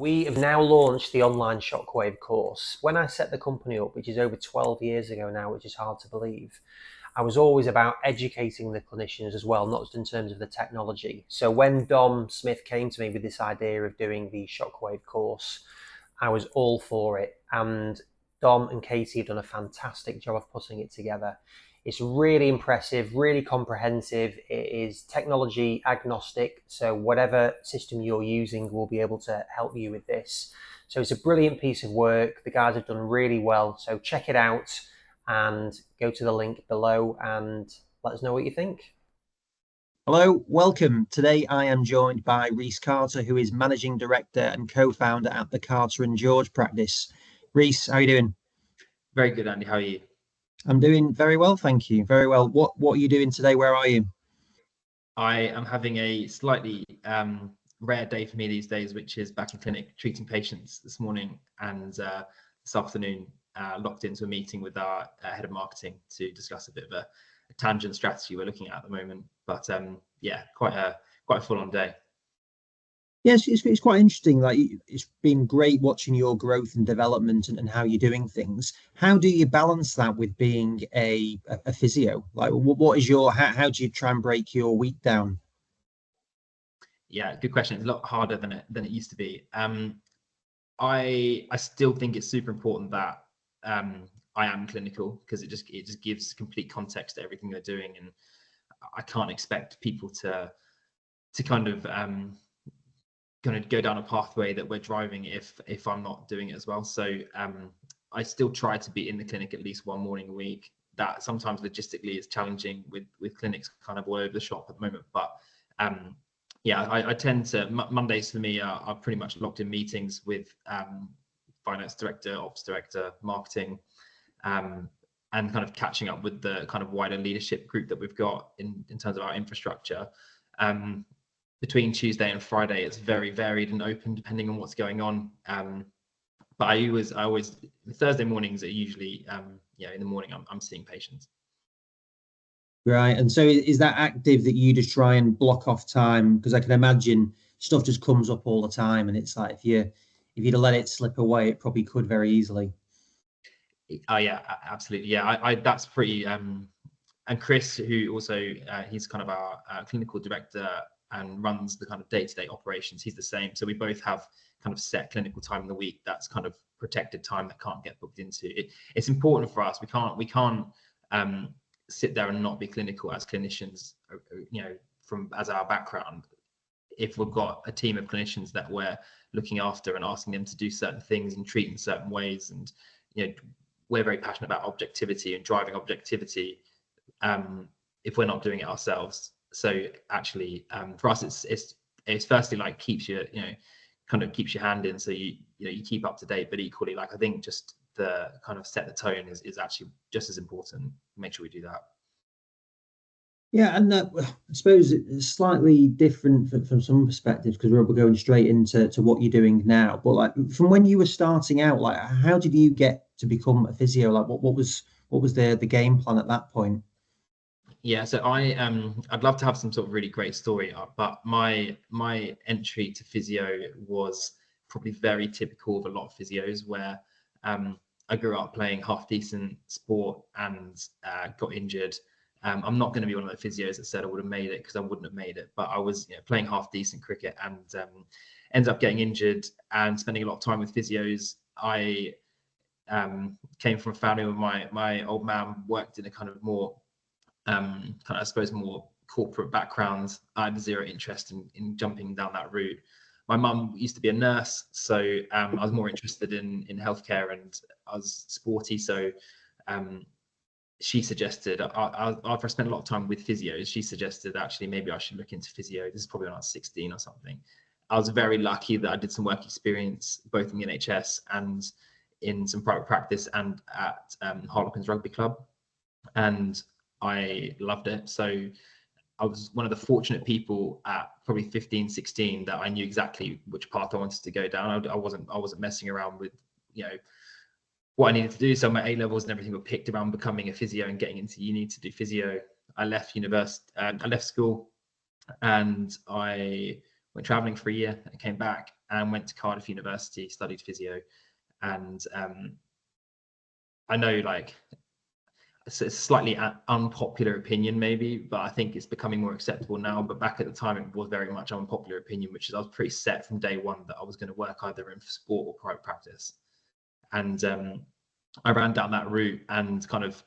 We have now launched the online Shockwave course. When I set the company up, which is over 12 years ago now, which is hard to believe, I was always about educating the clinicians as well, not just in terms of the technology. So when Dom Smith came to me with this idea of doing the Shockwave course, I was all for it. And Dom and Katie have done a fantastic job of putting it together. It's really impressive, really comprehensive. It is technology agnostic, so whatever system you're using will be able to help you with this. So it's a brilliant piece of work. The guys have done really well. So check it out and go to the link below and let us know what you think. Hello, welcome. Today I am joined by Rhys Carter, who is Managing Director and Co-founder at the Carter and George practice. Rhys, how are you doing? Very good, Andy. How are you? I'm doing very well, thank you. Very well. What are you doing today? Where are you? I am having a slightly rare day for me these days, which is back in clinic treating patients this morning and this afternoon, locked into a meeting with our head of marketing to discuss a bit of a tangent strategy we're looking at the moment. But yeah, quite a full-on day. Yes, it's quite interesting. Like, it's been great watching your growth and development and how you're doing things. How do you balance that with being a physio? Like, what is your how do you try and break your week down? Yeah, good question. It's a lot harder than it used to be. I still think it's super important that I am clinical, because it just gives complete context to everything they're doing, and I can't expect people to kind of going to go down a pathway that we're driving if I'm not doing it as well. So I still try to be in the clinic at least one morning a week. That sometimes logistically is challenging with clinics kind of all over the shop at the moment, but yeah, I tend to Mondays for me are pretty much locked in meetings with finance director, ops director, marketing, and kind of catching up with the kind of wider leadership group that we've got in terms of our infrastructure. Between Tuesday and Friday, it's very varied and open depending on what's going on. But I always Thursday mornings are usually in the morning I'm seeing patients. Right. And so is that active that you just try and block off time? Because I can imagine stuff just comes up all the time, and it's like if you'd let it slip away, it probably could very easily. Oh yeah, absolutely. Yeah, I that's pretty and Chris, who also he's kind of our clinical director and runs the kind of day-to-day operations, he's the same. So we both have kind of set clinical time in the week that's kind of protected time that can't get booked into. It's important for us. We can't sit there and not be clinical as clinicians, from as our background. If we've got a team of clinicians that we're looking after and asking them to do certain things and treat in certain ways, and we're very passionate about objectivity and driving objectivity, if we're not doing it ourselves. So actually, for us, it's firstly like keeps you kind of keeps your hand in, so you keep up to date. But equally, like, I think just the kind of set the tone is actually just as important. Make sure we do that. Yeah, and I suppose it's slightly different from some perspectives, because we're going straight into what you're doing now. But like, from when you were starting out, like, how did you get to become a physio? Like, what was the game plan at that point? Yeah, so I'd love to have some sort of really great story, but my entry to physio was probably very typical of a lot of physios, where I grew up playing half decent sport and got injured. I'm not going to be one of the physios that said I would have made it, because I wouldn't have made it, but I was playing half decent cricket and ended up getting injured and spending a lot of time with physios. I came from a family where my old man worked in a kind of more I suppose more corporate background. I had zero interest in jumping down that route. My mum used to be a nurse, so I was more interested in healthcare, and I was sporty. So she suggested, after I spent a lot of time with physios, she suggested actually maybe I should look into physio. This is probably when I was 16 or something. I was very lucky that I did some work experience both in the NHS and in some private practice and at Harlequins Rugby Club, and I loved it. So I was one of the fortunate people at probably 15, 16 that I knew exactly which path I wanted to go down. I wasn't messing around with, what I needed to do. So my A levels and everything were picked around becoming a physio and getting into uni to do physio. I left school and I went traveling for a year. I came back and went to Cardiff University, studied physio. And I know, like, it's a slightly unpopular opinion maybe, but I think it's becoming more acceptable now. But back at the time, it was very much unpopular opinion, which is I was pretty set from day one that I was going to work either in sport or private practice. And I ran down that route, and kind of,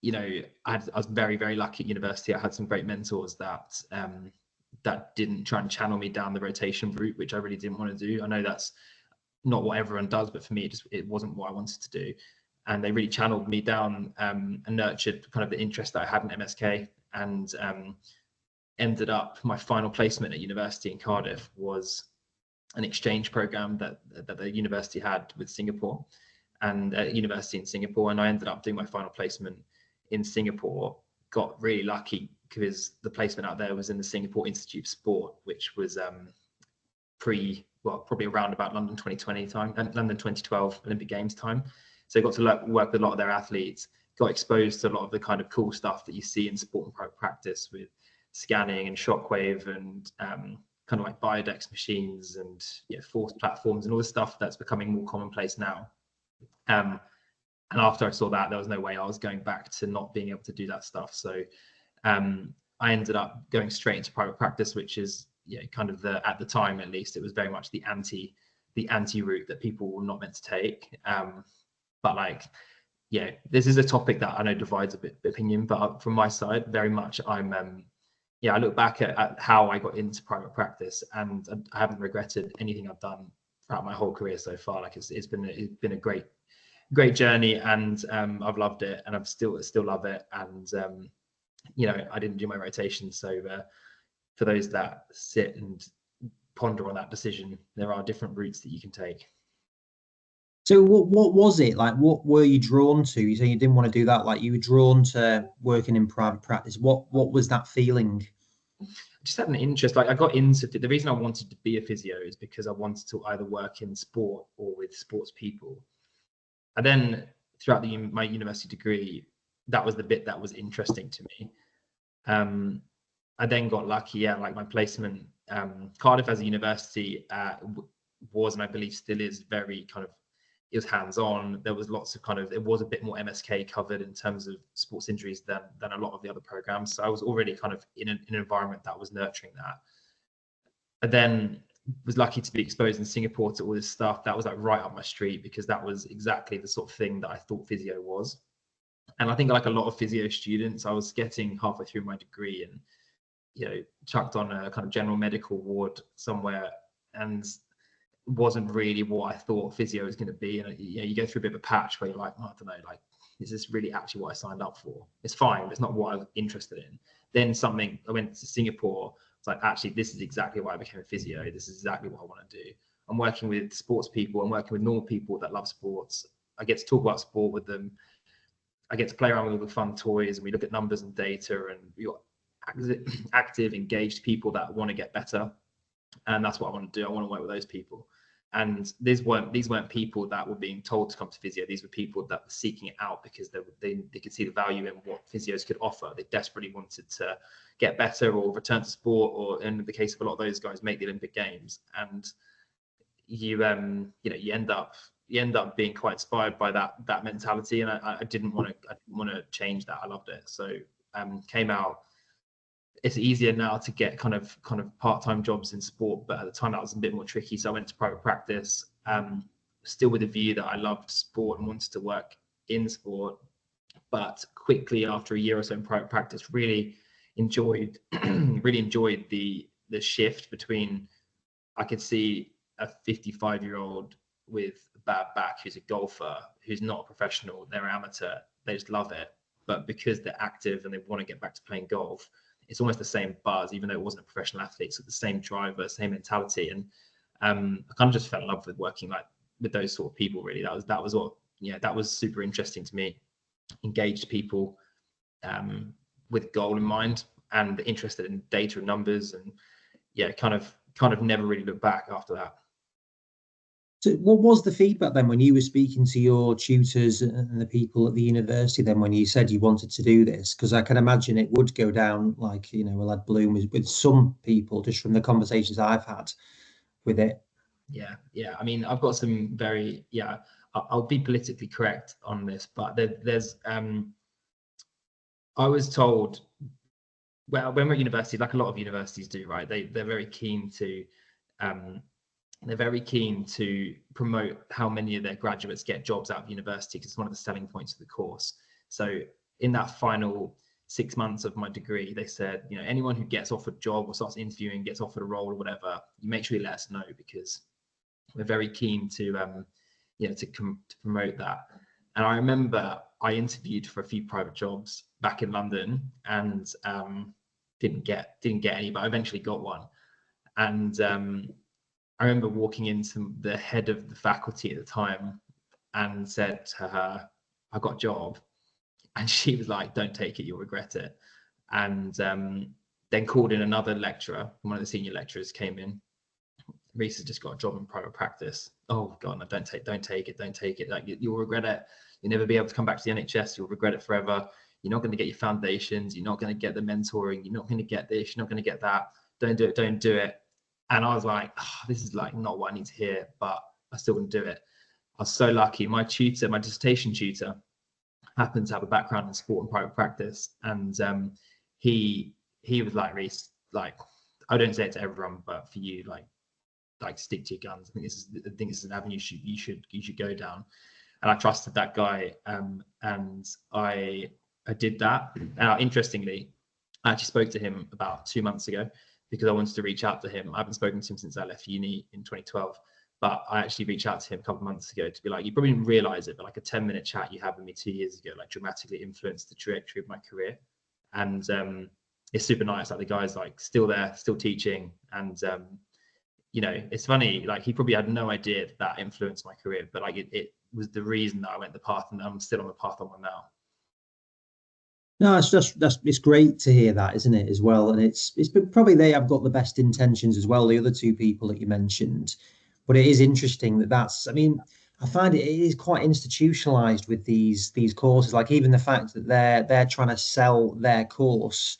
you know, I was very, very lucky at university. I had some great mentors that that didn't try and channel me down the rotation route, which I really didn't want to do. I know that's not what everyone does, but for me, it wasn't what I wanted to do. And they really channeled me down and nurtured kind of the interest that I had in MSK, and ended up, my final placement at university in Cardiff was an exchange program that the university had with Singapore, and university in Singapore. And I ended up doing my final placement in Singapore. Got really lucky because the placement out there was in the Singapore Institute of Sport, which was probably around about London 2020 time and London 2012 Olympic Games time. So I got to work with a lot of their athletes, got exposed to a lot of the kind of cool stuff that you see in sport and private practice with scanning and shockwave and kind of like biodex machines and force platforms and all this stuff that's becoming more commonplace now. And after I saw that, there was no way I was going back to not being able to do that stuff. So I ended up going straight into private practice, which is kind of at the time, at least, it was very much the anti route that people were not meant to take. But like, this is a topic that I know divides a bit of opinion, but from my side, very much I look back at how I got into private practice, and I haven't regretted anything I've done throughout my whole career so far. Like it's been a great journey, and I've loved it, and I've still love it. And I didn't do my rotation, so for those that sit and ponder on that decision, there are different routes that you can take. So what was it like? What were you drawn to? You say you didn't want to do that. Like, you were drawn to working in private practice. What was that feeling? I just had an interest. Like, I got into the reason I wanted to be a physio is because I wanted to either work in sport or with sports people. And then throughout my university degree, that was the bit that was interesting to me. I then got lucky. Like my placement, Cardiff as a university was, and I believe still is, very kind of, it was hands-on. There was lots of it was a bit more MSK covered in terms of sports injuries than a lot of the other programs. So I was already kind of in an environment that was nurturing that. And then was lucky to be exposed in Singapore to all this stuff that was like right up my street, because that was exactly the sort of thing that I thought physio was. And I think, like a lot of physio students, I was getting halfway through my degree and chucked on a kind of general medical ward somewhere, and wasn't really what I thought physio was going to be. And you go through a bit of a patch where you're like, I don't know, like, is this really actually what I signed up for? It's fine, but it's not what I was interested in. Then I went to Singapore. It's like, actually, this is exactly why I became a physio. This is exactly what I want to do. I'm working with sports people. I'm working with normal people that love sports. I get to talk about sport with them. I get to play around with all the fun toys, and we look at numbers and data, and you're active, engaged people that want to get better. And that's what I want to do. I want to work with those people. And these weren't people that were being told to come to physio. These were people that were seeking it out because they could see the value in what physios could offer. They desperately wanted to get better or return to sport, or in the case of a lot of those guys, make the Olympic Games. And you end up being quite inspired by that mentality. And I didn't want to change that. I loved it. So came out. It's easier now to get kind of part-time jobs in sport, but at the time that was a bit more tricky. So I went to private practice, still with a view that I loved sport and wanted to work in sport. But quickly, after a year or so in private practice, really enjoyed the shift between, I could see a 55-year-old with a bad back who's a golfer, who's not a professional, they're amateur, they just love it. But because they're active and they want to get back to playing golf, it's almost the same buzz, even though it wasn't a professional athlete. So the same driver, same mentality. And I kind of just fell in love with working with those sort of people, really. That was super interesting to me. Engaged people with goal in mind and interested in data and numbers, and kind of never really looked back after that. So what was the feedback then when you were speaking to your tutors and the people at the university then, when you said you wanted to do this? Because I can imagine it would go down like, a lead balloon with some people, just from the conversations I've had with it. Yeah. I mean, I've got some very, I'll be politically correct on this, but there's I was told, well, when we're at university, like a lot of universities do, right? They're very keen to they're very keen to promote how many of their graduates get jobs out of university, because it's one of the selling points of the course. So in that final 6 months of my degree, they said, anyone who gets offered a job or starts interviewing, gets offered a role or whatever, you make sure you let us know, because we're very keen to to promote that. And I remember I interviewed for a few private jobs back in London, and didn't get any, but I eventually got one. And I remember walking into the head of the faculty at the time and said to her, "I got a job," and she was like, "Don't take it, you'll regret it." And then called in another lecturer. One of the senior lecturers came in. "Rhys has just got a job in private practice." "Oh God, no, don't take it. Like, you'll regret it. You'll never be able to come back to the NHS. You'll regret it forever. You're not going to get your foundations. You're not going to get the mentoring. You're not going to get this. You're not going to get that. Don't do it. Don't do it." And I was like, this is like not what I need to hear, but I still wouldn't do it. I was so lucky. My tutor, my dissertation tutor, happened to have a background in sport and private practice, and he was like, "Rhys, like, I don't say it to everyone, but for you, like stick to your guns. I think this is an avenue you should go down." And I trusted that guy, and I did that. Now, interestingly, I actually spoke to him about 2 months ago, because I wanted to reach out to him. I haven't spoken to him since I left uni in 2012, but I actually reached out to him a couple of months ago to be like, you probably didn't realize it, but like a 10-minute chat you had with me 2 years ago, like, dramatically influenced the trajectory of my career. And it's super nice. Like, the guy's like still there, still teaching. And it's funny, like, he probably had no idea that influenced my career, but like it was the reason that I went the path, and I'm still on the path I'm on now. No, it's great to hear that, isn't it, as well? And it's probably they have got the best intentions as well, the other two people that you mentioned. But it is interesting I mean, I find it is quite institutionalized with these courses. Like, even the fact that they're trying to sell their course,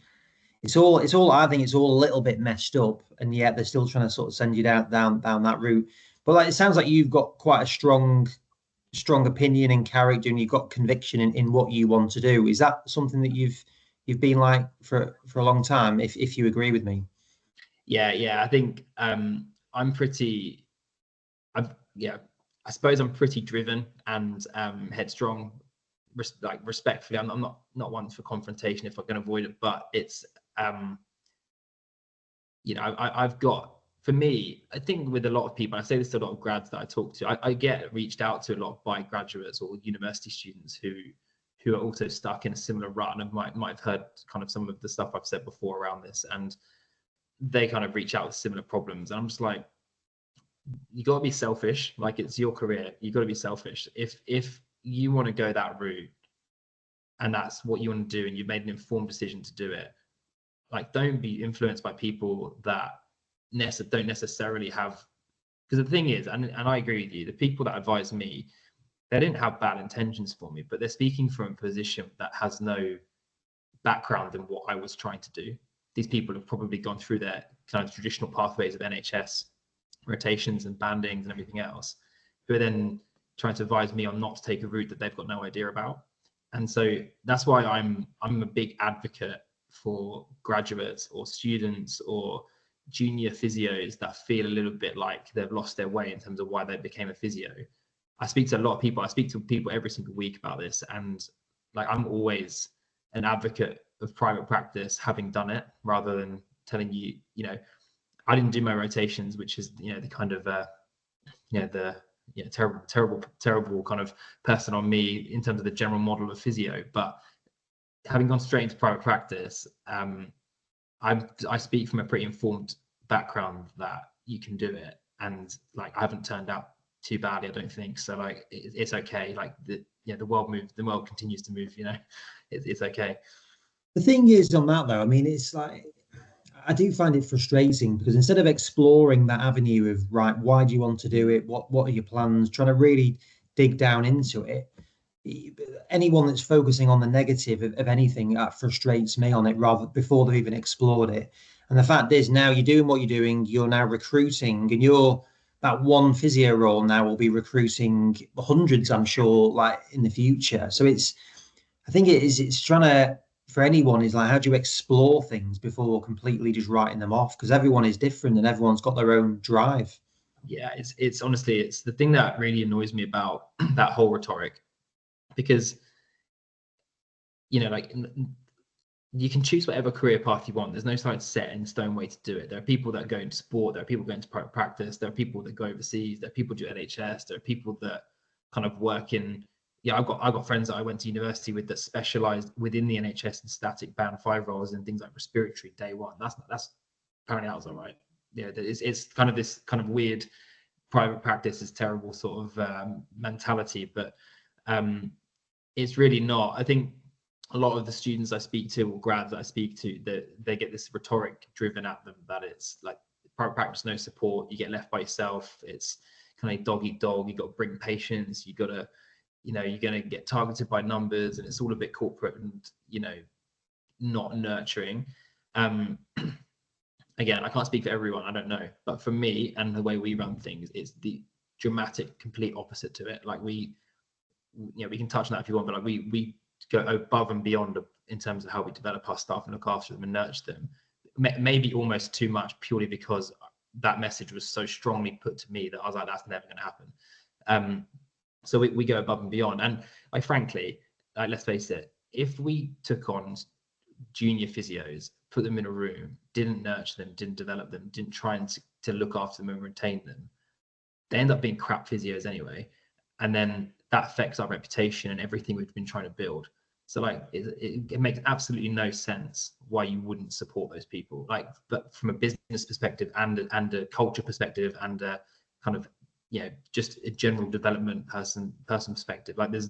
it's all I think it's all a little bit messed up, and yet they're still trying to sort of send you down that route. But like, it sounds like you've got quite a strong opinion and character, and you've got conviction in what you want to do. Is that something that you've been like for a long time, if you agree with me? I think I suppose I'm pretty driven and headstrong. Respectfully, I'm not one for confrontation if I can avoid it, but it's I've got, for me, I think with a lot of people, I say this to a lot of grads that I talk to, I get reached out to a lot by graduates or university students who are also stuck in a similar rut, and might have heard kind of some of the stuff I've said before around this, and they kind of reach out with similar problems. And I'm just like, you got to be selfish. Like, it's your career. You got to be selfish. If you want to go that route and that's what you want to do, and you've made an informed decision to do it, like, don't be influenced by people that don't necessarily have, because the thing is, and I agree with you, the people that advise me, they didn't have bad intentions for me, but they're speaking from a position that has no background in what I was trying to do. These people have probably gone through their kind of traditional pathways of NHS rotations and bandings and everything else, who are then trying to advise me on not to take a route that they've got no idea about. And so that's why I'm a big advocate for graduates or students or junior physios that feel a little bit like they've lost their way in terms of why they became a physio. I speak to a lot of people. I speak to people every single week about this, and like, I'm always an advocate of private practice, having done it, rather than telling you, I didn't do my rotations, which is, the kind of terrible kind of person on me in terms of the general model of physio. But having gone straight into private practice, I speak from a pretty informed background that you can do it, and like, I haven't turned out too badly, I don't think. So like, it's okay. Like, the world continues to move. It's okay. The thing is, on that though, I mean, it's like, I do find it frustrating, because instead of exploring that avenue of, right, why do you want to do it? What are your plans? Trying to really dig down into it. Anyone that's focusing on the negative of anything, that frustrates me on it, rather before they've even explored it. And the fact is, now you're doing what you're doing, you're now recruiting, and you're that one physio role now will be recruiting hundreds, I'm sure, like in the future. So I think it's trying to, for anyone, is like, how do you explore things before completely just writing them off? Because everyone is different and everyone's got their own drive. Yeah, it's honestly, it's the thing that really annoys me about that whole rhetoric, because like you can choose whatever career path you want. There's no set in stone way to do it. There are people that go into sport, there are people going to private practice, there are people that go overseas, there are people who do NHS, there are people that kind of work in, I've got friends that I went to university with that specialized within the NHS in static band 5 roles and things like respiratory day one. That's apparently that was all right. Yeah, it's kind of this kind of weird private practice is terrible sort of mentality, but it's really not. I think a lot of the students I speak to or grads that I speak to, that they get this rhetoric driven at them that it's like private practice, no support, you get left by yourself. It's kind of dog eat dog. You got to bring patients. You got to, you're going to get targeted by numbers, and it's all a bit corporate and not nurturing. Again, I can't speak for everyone. I don't know, but for me and the way we run things, it's the dramatic, complete opposite to it. Like we can touch on that if you want, but like we go above and beyond in terms of how we develop our staff and look after them and nurture them, maybe almost too much, purely because that message was so strongly put to me that I was like, that's never going to happen. So we go above and beyond, and like frankly, let's face it, if we took on junior physios, put them in a room, didn't nurture them, didn't develop them, didn't try to look after them and retain them, they end up being crap physios anyway, and then that affects our reputation and everything we've been trying to build. So like it makes absolutely no sense why you wouldn't support those people, like, but from a business perspective and a culture perspective and a kind of just a general development person perspective, like there's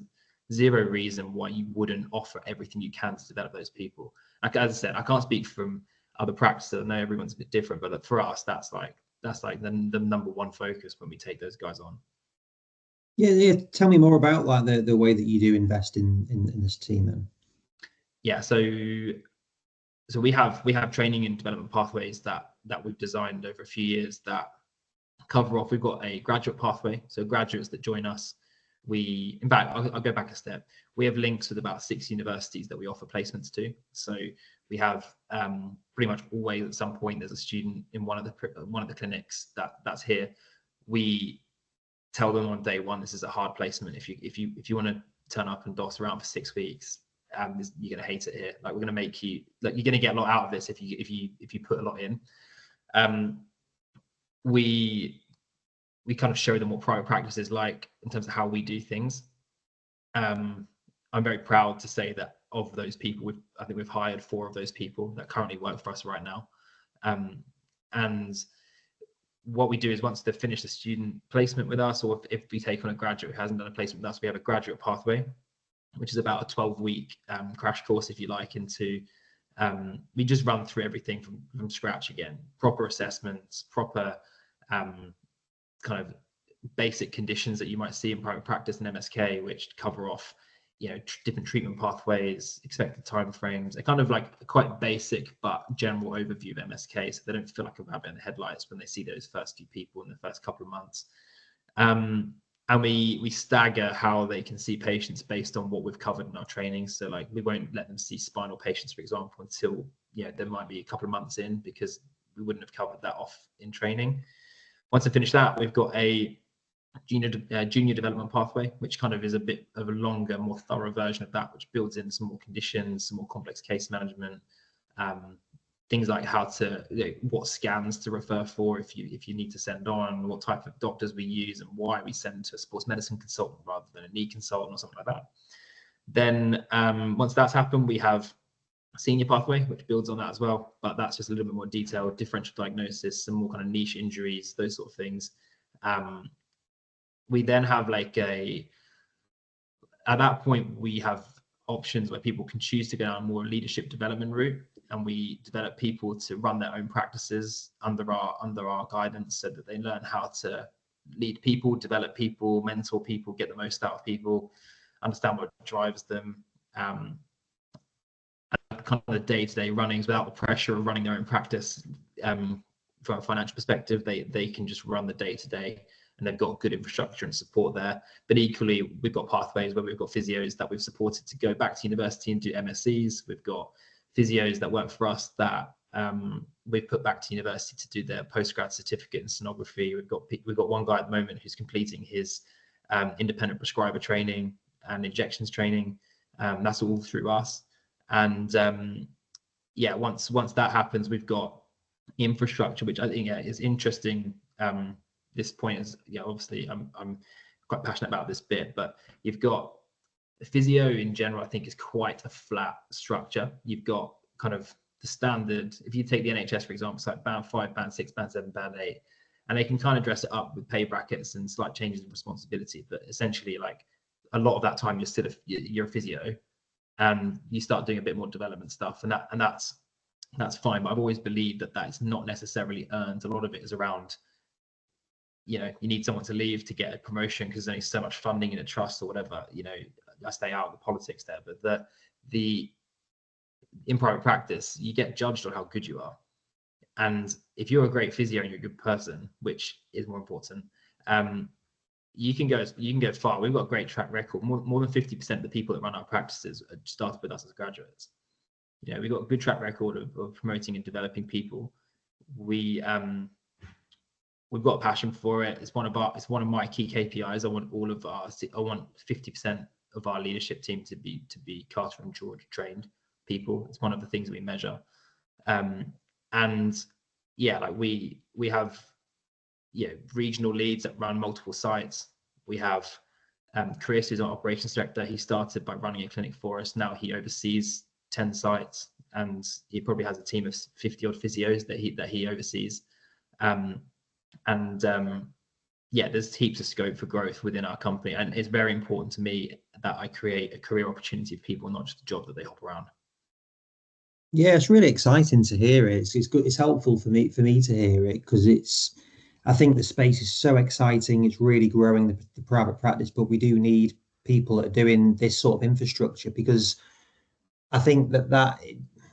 zero reason why you wouldn't offer everything you can to develop those people. Like, as I said, I can't speak from other practices. I know everyone's a bit different, but for us, that's like the number one focus when we take those guys on. Yeah. Tell me more about like the way that you do invest in this team then. Yeah, so we have training and development pathways that we've designed over a few years that cover off. We've got a graduate pathway, so graduates that join us. In fact, I'll go back a step. We have links with about 6 universities that we offer placements to. So we have pretty much always at some point there's a student in one of the clinics that's here. We tell them on day one, this is a hard placement. If you want to turn up and doss around for 6 weeks, you're going to hate it here. Like, we're going to make you, like, you're going to get a lot out of this if you put a lot in. We kind of show them what private practice is like in terms of how we do things. I'm very proud to say that of those people, I think we've hired 4 of those people that currently work for us right now. And what we do is, once they've finished a student placement with us, or if we take on a graduate who hasn't done a placement with us, we have a graduate pathway, which is about a 12-week crash course, if you like, into we just run through everything from scratch again, proper assessments, proper kind of basic conditions that you might see in private practice and MSK, which cover off different treatment pathways, expected timeframes, a kind of like quite basic but general overview of MSK, so they don't feel like a rabbit in the headlights when they see those first few people in the first couple of months. And we stagger how they can see patients based on what we've covered in our training. So like, we won't let them see spinal patients, for example, until there might be a couple of months in, because we wouldn't have covered that off in training. Once I finish that, we've got a junior development pathway, which kind of is a bit of a longer, more thorough version of that, which builds in some more conditions, some more complex case management, things like what scans to refer for if you need to send on, what type of doctors we use, and why we send to a sports medicine consultant rather than a knee consultant or something like that. Then once that's happened, we have a senior pathway, which builds on that as well, but that's just a little bit more detailed, differential diagnosis, some more kind of niche injuries, those sort of things. We then have at that point, we have options where people can choose to go down a more leadership development route, and we develop people to run their own practices under our guidance, so that they learn how to lead people, develop people, mentor people, get the most out of people, understand what drives them, kind of the day-to-day runnings without the pressure of running their own practice. from a financial perspective, they can just run the day to day, and they've got good infrastructure and support there. But equally, we've got pathways where we've got physios that we've supported to go back to university and do MSCs. We've got physios that work for us that we've put back to university to do their postgrad certificate in sonography. We've got one guy at the moment who's completing his independent prescriber training and injections training. That's all through us. And yeah, once that happens, we've got infrastructure, which I think is interesting. This point is, obviously I'm quite passionate about this bit, but you've got physio in general, I think, is quite a flat structure. You've got kind of the standard, if you take the NHS, for example, it's like band 5, band 6, band 7, band 8, and they can kind of dress it up with pay brackets and slight changes in responsibility. But essentially, like, a lot of that time you're a physio, and you start doing a bit more development stuff, and that's fine. But I've always believed that is not necessarily earned. A lot of it is around, you need someone to leave to get a promotion because there's only so much funding in a trust or whatever. I stay out of the politics there, but in private practice, you get judged on how good you are. And if you're a great physio and you're a good person, which is more important, you can go far. We've got a great track record. More than 50% of the people that run our practices started with us as graduates. We've got a good track record of promoting and developing people. We've got a passion for it. It's one of my key KPIs. I want 50% of our leadership team to be Carter and George trained people. It's one of the things that we measure. And yeah, like we have regional leads that run multiple sites. We have Chris, who's our operations director. He started by running a clinic for us. Now he oversees 10 sites, and he probably has a team of 50 odd physios that he oversees. Yeah, there's heaps of scope for growth within our company, and it's very important to me that I create a career opportunity for people, not just a job that they hop around. Yeah, it's really exciting to hear it. It's good. It's helpful for me to hear it, because I think the space is so exciting. It's really growing the private practice, but we do need people that are doing this sort of infrastructure, because I think that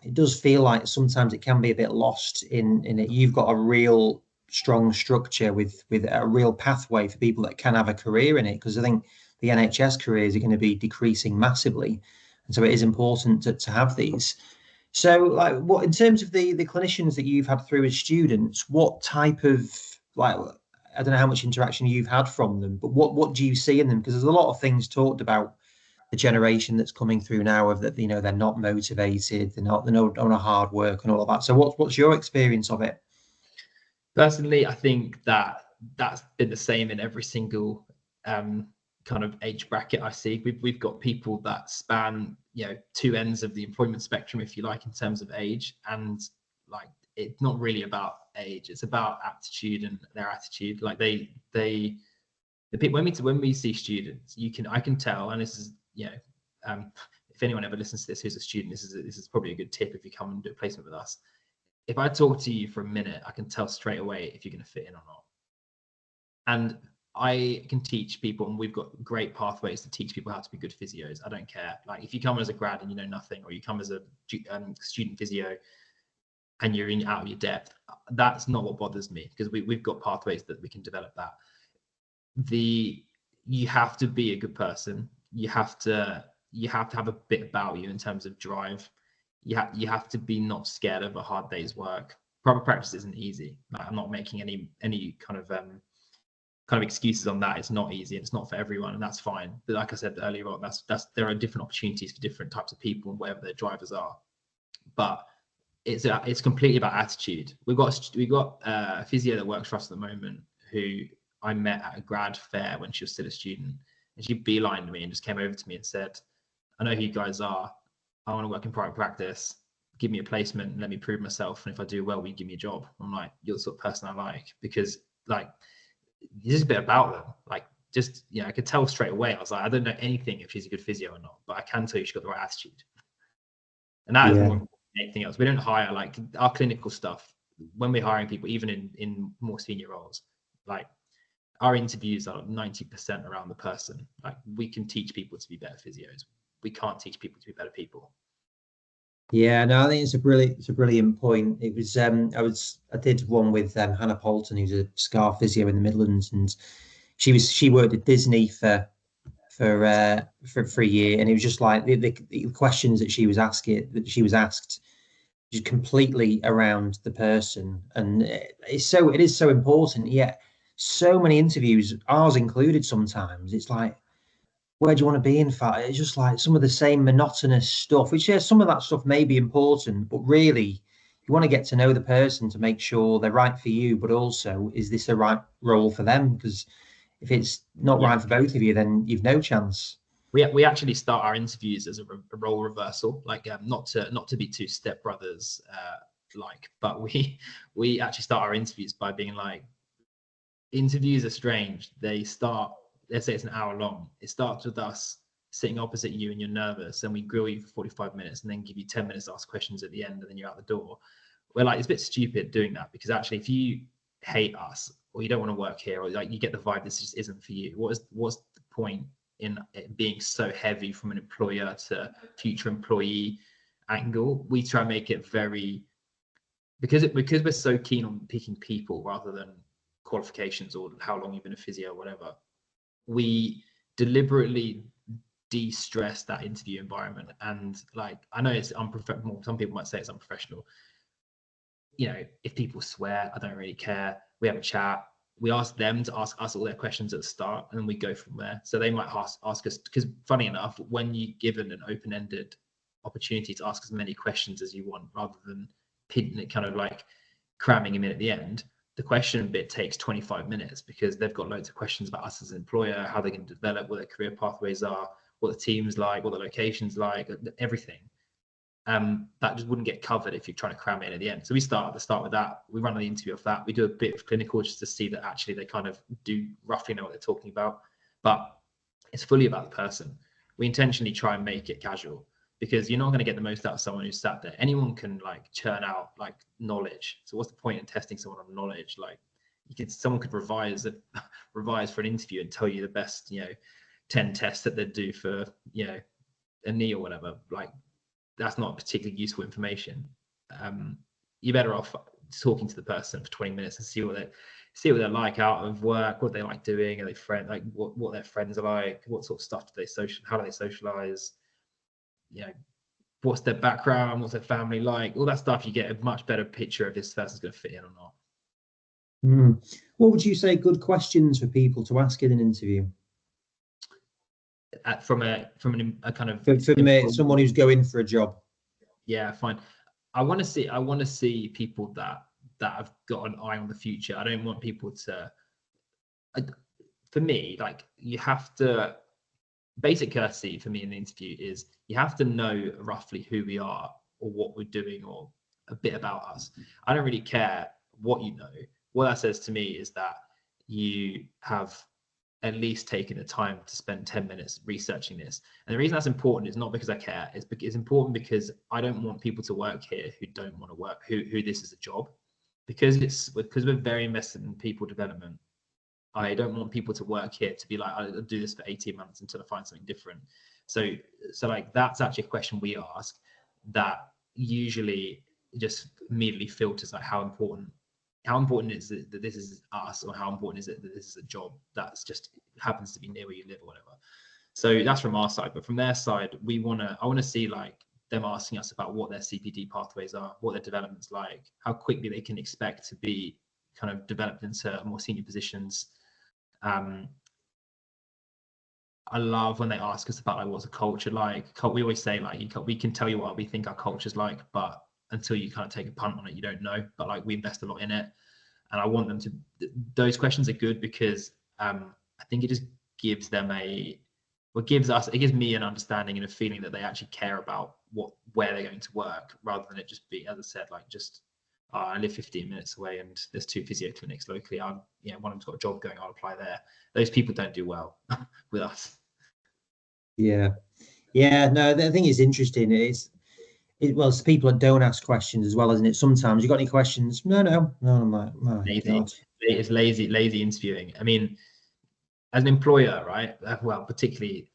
it does feel like sometimes it can be a bit lost in it. You've got a real strong structure with a real pathway for people that can have a career in it, because I think the NHS careers are going to be decreasing massively, and so it is important to have these. So, like, what in terms of the clinicians that you've had through as students, what type of, like, I don't know how much interaction you've had from them, but what do you see in them? Because there's a lot of things talked about the generation that's coming through now of that, they're not motivated, they're not on a hard work and all of that. So what's your experience of it? Personally, I think that's been the same in every single kind of age bracket I see. We've got people that span two ends of the employment spectrum, if you like, in terms of age, and like, it's not really about age, it's about aptitude and their attitude. Like the people, when we see students, I can tell, and this is if anyone ever listens to this who's a student, this is probably a good tip if you come and do a placement with us. If I talk to you for a minute, I can tell straight away if you're going to fit in or not. And I can teach people, and we've got great pathways to teach people how to be good physios. I don't care. Like, if you come as a grad and you know nothing, or you come as a student physio and you're out of your depth, that's not what bothers me, because we've got pathways that we can develop that. You have to be a good person. You have to have a bit about you in terms of drive. You have to be not scared of a hard day's work. Private practice isn't easy. Like, I'm not making any kind of excuses on that. It's not easy, and it's not for everyone, and that's fine. But like I said earlier on, there are different opportunities for different types of people and wherever their drivers are. But it's completely about attitude. We've got a physio that works for us at the moment, who I met at a grad fair when she was still a student, and she beelined me and just came over to me and said, "I know who you guys are. I want to work in private practice. Give me a placement and let me prove myself. And if I do well, will you give me a job?" I'm like, "You're the sort of person I like," because like, there's a bit about them. Like, just, I could tell straight away. I was like, I don't know anything if she's a good physio or not, but I can tell you she's got the right attitude. And that is more important than anything else. We don't hire, like, our clinical stuff, when we're hiring people, even in more senior roles, like, our interviews are 90% around the person. Like, we can teach people to be better physios. We can't teach people to be better people. Yeah, no, I think it's a brilliant point. It was I did one with Hannah Poulton, who's a scar physio in the Midlands, and she worked at Disney for a year, and it was just like the questions that she was asking, that she was asked, just completely around the person, and it is so important. Yet so many interviews, ours included, sometimes it's like, where do you want to be in fact? It's just like some of the same monotonous stuff, which, yeah, some of that stuff may be important, but really you want to get to know the person to make sure they're right for you, but also, is this the right role for them? Because if it's not Yeah. right for both of you, then you've no chance. We actually start our interviews as a role reversal, like not to be two stepbrothers like, but we actually start our interviews by being like, interviews are strange. They start, let's say it's an hour long. It starts with us sitting opposite you and you're nervous, and we grill you for 45 minutes and then give you 10 minutes to ask questions at the end, and then you're out the door. We're like, it's a bit stupid doing that, because actually if you hate us or you don't want to work here, or like you get the vibe this just isn't for you, what's the point in it being so heavy from an employer to future employee angle? We try and make it very, because we're so keen on picking people rather than qualifications or how long you've been a physio or whatever. We deliberately de-stress that interview environment, and like, I know it's unprofessional, some people might say it's unprofessional. You know, if people swear, I don't really care. We have a chat. We ask them to ask us all their questions at the start, and then we go from there. So they might ask us, because funny enough, when you're given an open-ended opportunity to ask as many questions as you want, rather than pinning it, kind of like cramming them in at the end, the question bit takes 25 minutes, because they've got loads of questions about us as an employer, how they're going to develop, what their career pathways are, what the team's like, what the location's like, everything. That just wouldn't get covered if you're trying to cram it in at the end. So we start at the start with that. We run the interview off that. We do a bit of clinical just to see that actually they kind of do roughly know what they're talking about. But it's fully about the person. We intentionally try and make it casual, because you're not going to get the most out of someone who's sat there. Anyone can like churn out like knowledge. So what's the point in testing someone on knowledge? Like, someone could revise for an interview and tell you the best, 10 tests that they'd do for, a knee or whatever. Like, that's not particularly useful information. You're better off talking to the person for 20 minutes and see what they're like out of work, what they like doing, are they friends, like what their friends are like, what sort of stuff do they how do they socialize, what's their background, what's their family like, all that stuff. You get a much better picture if this person's going to fit in or not. What would you say good questions for people to ask in an interview? From a kind of for someone who's going for a job. Yeah, fine. I want to see people that have got an eye on the future. I don't want people to. For me, like, you have to. Basic courtesy for me in the interview is you have to know roughly who we are or what we're doing or a bit about us. I don't really care what you know. What that says to me is that you have at least taken the time to spend 10 minutes researching this. And the reason that's important is not because I care, it's important because I don't want people to work here who don't want to work, who this is a job, because we're very invested in people development. I don't want people to work here to be like, I'll do this for 18 months until I find something different. So like, that's actually a question we ask that usually just immediately filters like how important is it that this is us, or how important is it that this is a job that's just happens to be near where you live or whatever. So that's from our side. But from their side, I want to see like them asking us about what their CPD pathways are, what their development's like, how quickly they can expect to be kind of developed into more senior positions. I love when they ask us about like, what's a culture like. We always say like, we can tell you what we think our culture's like, but until you kind of take a punt on it, you don't know. But like, we invest a lot in it, and I want them to. Those questions are good because I think it just gives them it gives me an understanding and a feeling that they actually care about where they're going to work, rather than it just be, as I said, like, just I live 15 minutes away and there's 2 physio clinics locally. One of them's got a job going, I'll apply there. Those people don't do well with us. Yeah. No, the thing is interesting. It's people that don't ask questions as well, isn't it? Sometimes you got any questions? No. I'm like, oh, lazy. It's lazy interviewing. I mean, as an employer, right? Well, particularly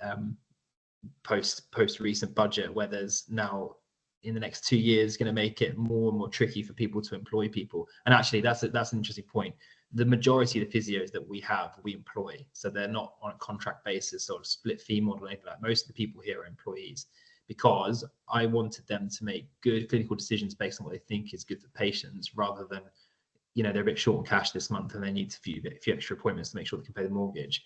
post recent budget, where there's now in the next 2 years is going to make it more and more tricky for people to employ people. And actually, that's an interesting point. The majority of the physios that we have, we employ. So they're not on a contract basis or a split fee model or anything like that. Most of the people here are employees, because I wanted them to make good clinical decisions based on what they think is good for patients, rather than, you know, they're a bit short on cash this month and they need a few extra appointments to make sure they can pay the mortgage.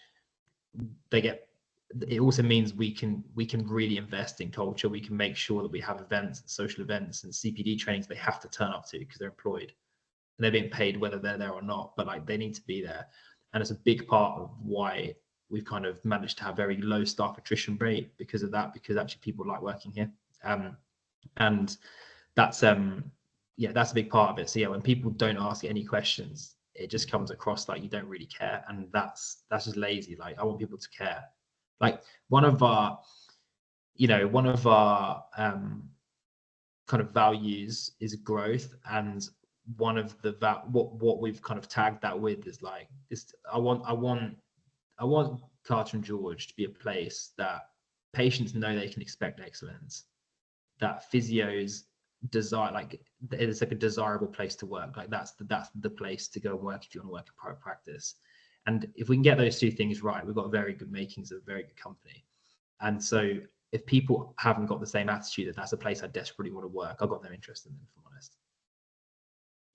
It also means we can really invest in culture. We can make sure that we have events, social events, and CPD trainings they have to turn up to because they're employed and they're being paid whether they're there or not, but like they need to be there. And it's a big part of why we've kind of managed to have very low staff attrition rate because of that, because actually people like working here. And that's that's a big part of it. So yeah, when people don't ask any questions, it just comes across like you don't really care, and that's just lazy. Like, I want people to care. Like one of our kind of values is growth, and one of the what we've kind of tagged that with is like this. I want Carter and George to be a place that patients know they can expect excellence, that physios desire, like it's like a desirable place to work. Like that's the place to go and work if you want to work in private practice. And if we can get those two things right, we've got very good makings of a very good company. And so if people haven't got the same attitude that that's a place I desperately want to work, I've got no interest in them, if I'm honest.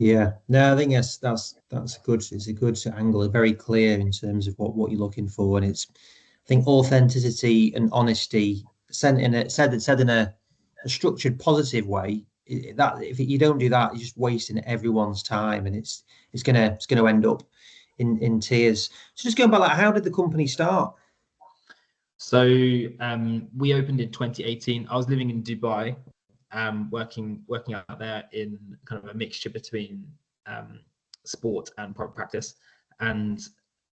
Yeah, no, I think that's good. It's a good angle, very clear in terms of what you're looking for, and it's, I think, authenticity and honesty said in a structured, positive way. That if you don't do that, you're just wasting everyone's time, and it's gonna end up in tears. So just going back, like, how did the company start? So we opened in 2018. I was living in Dubai, working out there in kind of a mixture between sport and private practice. And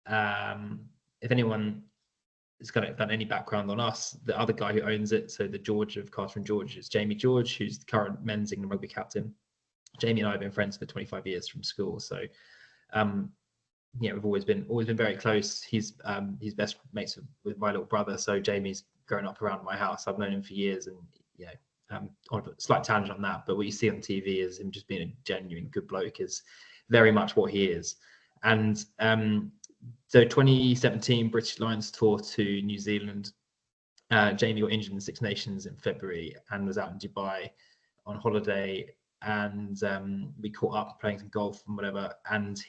if anyone has got any background on us, the other guy who owns it, so the George of Carter and George, is Jamie George, who's the current men's England rugby captain. Jamie and I have been friends for 25 years from school. So we've always been very close. He's best mates with my little brother. So Jamie's grown up around my house. I've known him for years, and on a slight tangent on that, but what you see on TV is him just being a genuine good bloke is very much what he is. And so 2017 British Lions tour to New Zealand. Jamie got injured in the Six Nations in February and was out in Dubai on holiday, and we caught up playing some golf and whatever. And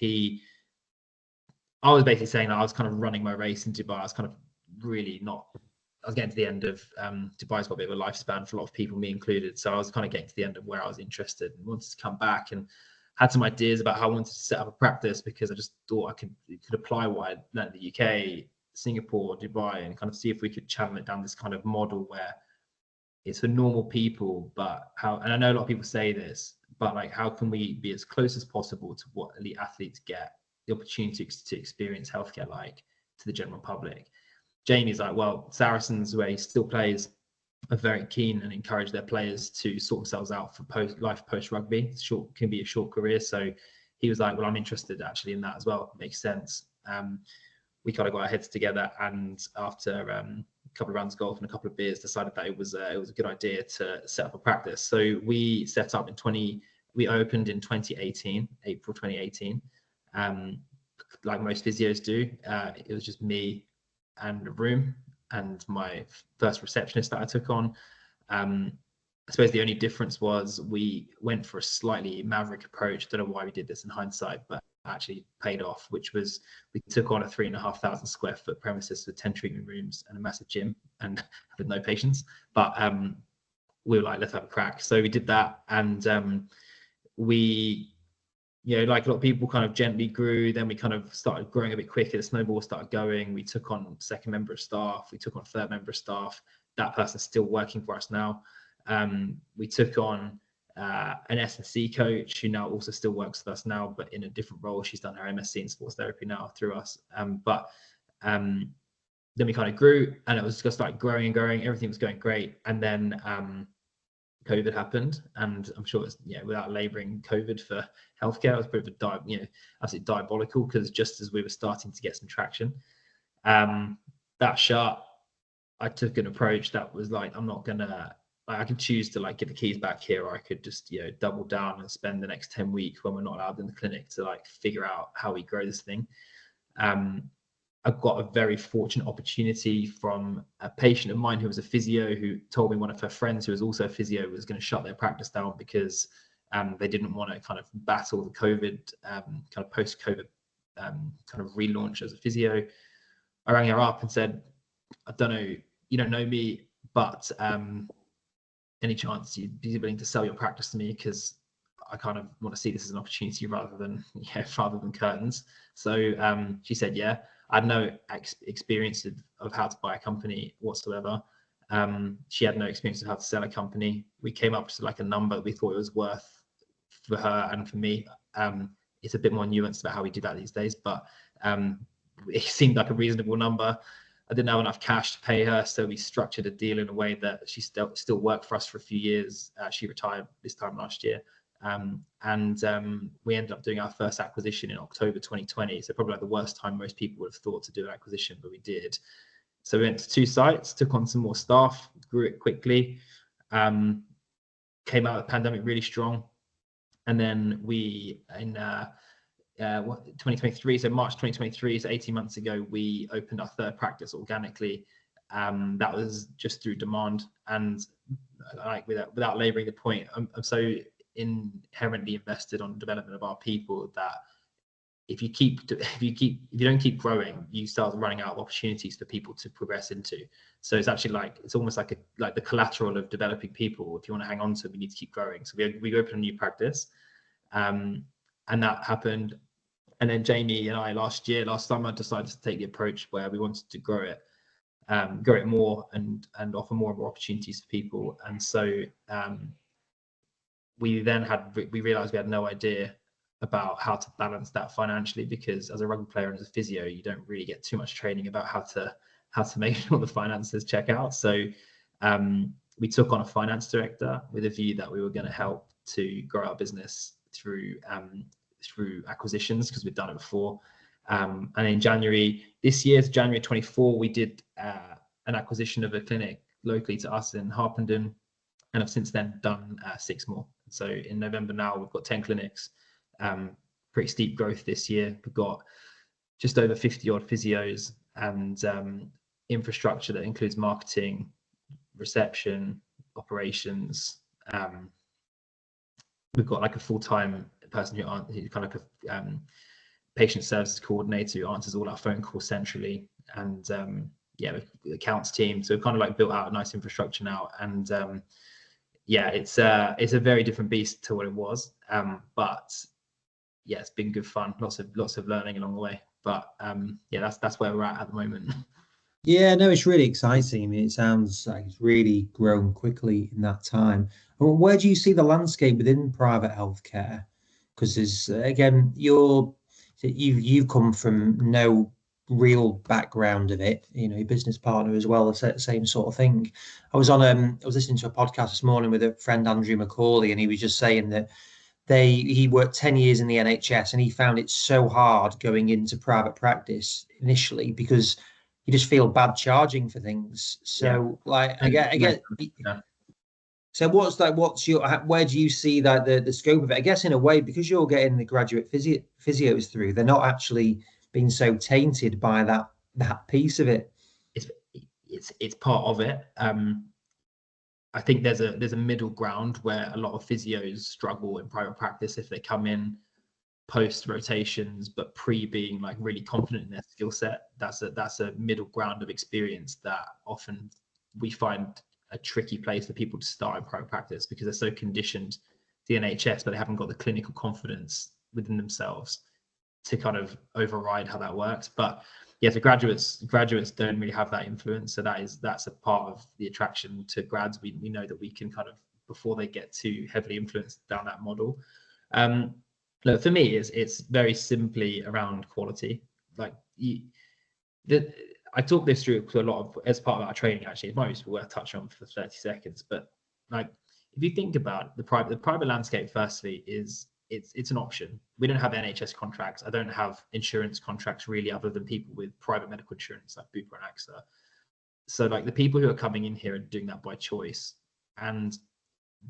I was basically saying that I was kind of running my race in Dubai. I was kind of really not. I was getting to the end of Dubai's got a bit of a lifespan for a lot of people, me included. So I was kind of getting to the end of where I was interested and wanted to come back, and had some ideas about how I wanted to set up a practice, because I just thought I could apply what I learned in the UK, Singapore, Dubai, and kind of see if we could channel it down this kind of model where it's for normal people, but and I know a lot of people say this, but like, how can we be as close as possible to what elite athletes get the opportunity to experience healthcare like to the general public? Jamie's like, well, Saracens, where he still plays, are very keen and encourage their players to sort themselves out for post rugby. Can be a short career. So he was like, well, I'm interested actually in that as well. Makes sense. We kind of got our heads together, and after a couple of rounds of golf and a couple of beers, decided that it was a good idea to set up a practice. So we set up we opened in 2018, April 2018. Like most physios do, it was just me and a room and my first receptionist that I took on. I suppose the only difference was we went for a slightly maverick approach. Don't know why we did this in hindsight, but actually paid off, which was we took on a 3,500 square foot premises with 10 treatment rooms and a massive gym, and with no patients. But we were like, let's have a crack. So we did that, and we, like a lot of people, kind of gently grew. Then we kind of started growing a bit quicker. The snowball started going. We took on second member of staff. We took on third member of staff. That person's still working for us now. We took on an S&C coach who now also still works with us now, but in a different role. She's done her MSc in sports therapy now through us. But then we kind of grew, and it was just like growing and growing. Everything was going great. And then COVID happened, and I'm sure it's, without laboring COVID for healthcare, it was a bit of a absolutely diabolical, because just as we were starting to get some traction, that shut. I took an approach that was like, I'm not gonna I can choose to like get the keys back here, or I could just, you know, double down and spend the next 10 weeks when we're not allowed in the clinic to like figure out how we grow this thing. I've got a very fortunate opportunity from a patient of mine who was a physio, who told me one of her friends who was also a physio was going to shut their practice down because they didn't want to kind of battle the COVID, kind of post-COVID kind of relaunch as a physio. I rang her up and said, I don't know, you don't know me, but any chance you'd be willing to sell your practice to me, because I kind of want to see this as an opportunity rather than curtains. So she said, yeah. I had no experience of how to buy a company whatsoever. She had no experience of how to sell a company. We came up to like a number we thought it was worth for her and for me. It's a bit more nuanced about how we do that these days, but it seemed like a reasonable number. I didn't have enough cash to pay her, so we structured a deal in a way that she still worked for us for a few years. She retired this time last year. We ended up doing our first acquisition in October 2020. So probably like the worst time most people would have thought to do an acquisition, but we did. So we went to 2 sites, took on some more staff, grew it quickly, came out of the pandemic really strong. And then we, in 2023, so March 2023, so 18 months ago, we opened our 3rd practice organically. That was just through demand, and like without laboring the point, I'm so inherently invested on the development of our people that if you don't keep growing, you start running out of opportunities for people to progress into. So it's actually like, it's almost like the collateral of developing people. If you want to hang on to it, we need to keep growing. So we opened a new practice, and that happened. And then Jamie and I last summer decided to take the approach where we wanted to grow it more and offer more and more opportunities for people. And so we realized we had no idea about how to balance that financially, because as a rugby player and as a physio, you don't really get too much training about how to make sure the finances check out. So we took on a finance director with a view that we were going to help to grow our business through acquisitions, because we'd done it before. And in January this year, January 24, we did an acquisition of a clinic locally to us in Harpenden, and have since then done 6 more. So in November now, we've got 10 clinics, pretty steep growth this year. We've got just over 50 odd physios and infrastructure that includes marketing, reception, operations. We've got like a full-time person who's kind of like a patient services coordinator who answers all our phone calls centrally, and the accounts team. So we've kind of like built out a nice infrastructure now, and it's a very different beast to what it was, but yeah, it's been good fun. Lots of learning along the way, but that's where we're at the moment. Yeah, no, it's really exciting. I mean, it sounds like it's really grown quickly in that time. Where do you see the landscape within private healthcare? Because there's again, you've come from no real background of it, your business partner as well, the same sort of thing. I was listening to a podcast this morning with a friend, Andrew McCauley, and he was just saying that he worked 10 years in the NHS, and he found it so hard going into private practice initially because you just feel bad charging for things. So I get. So where do you see that the scope of it? I guess in a way, because you're getting the graduate physios through, they're not actually being so tainted by that piece of it. It's part of it. I think there's a middle ground where a lot of physios struggle in private practice if they come in post rotations but pre being like really confident in their skill set. That's a middle ground of experience that often we find a tricky place for people to start in private practice, because they're so conditioned to the NHS, but they haven't got the clinical confidence within themselves to kind of override how that works. But yeah, so graduates don't really have that influence. So that's a part of the attraction to grads. We know that we can kind of, before they get too heavily influenced down that model. Look, for me, it's very simply around quality. Like I talk this through to a lot of as part of our training. Actually, it might be worth touching on for 30 seconds. But like, if you think about the private landscape, firstly, it's an option. We don't have NHS contracts. I don't have insurance contracts really, other than people with private medical insurance like Bupa and AXA. So like the people who are coming in here and doing that by choice And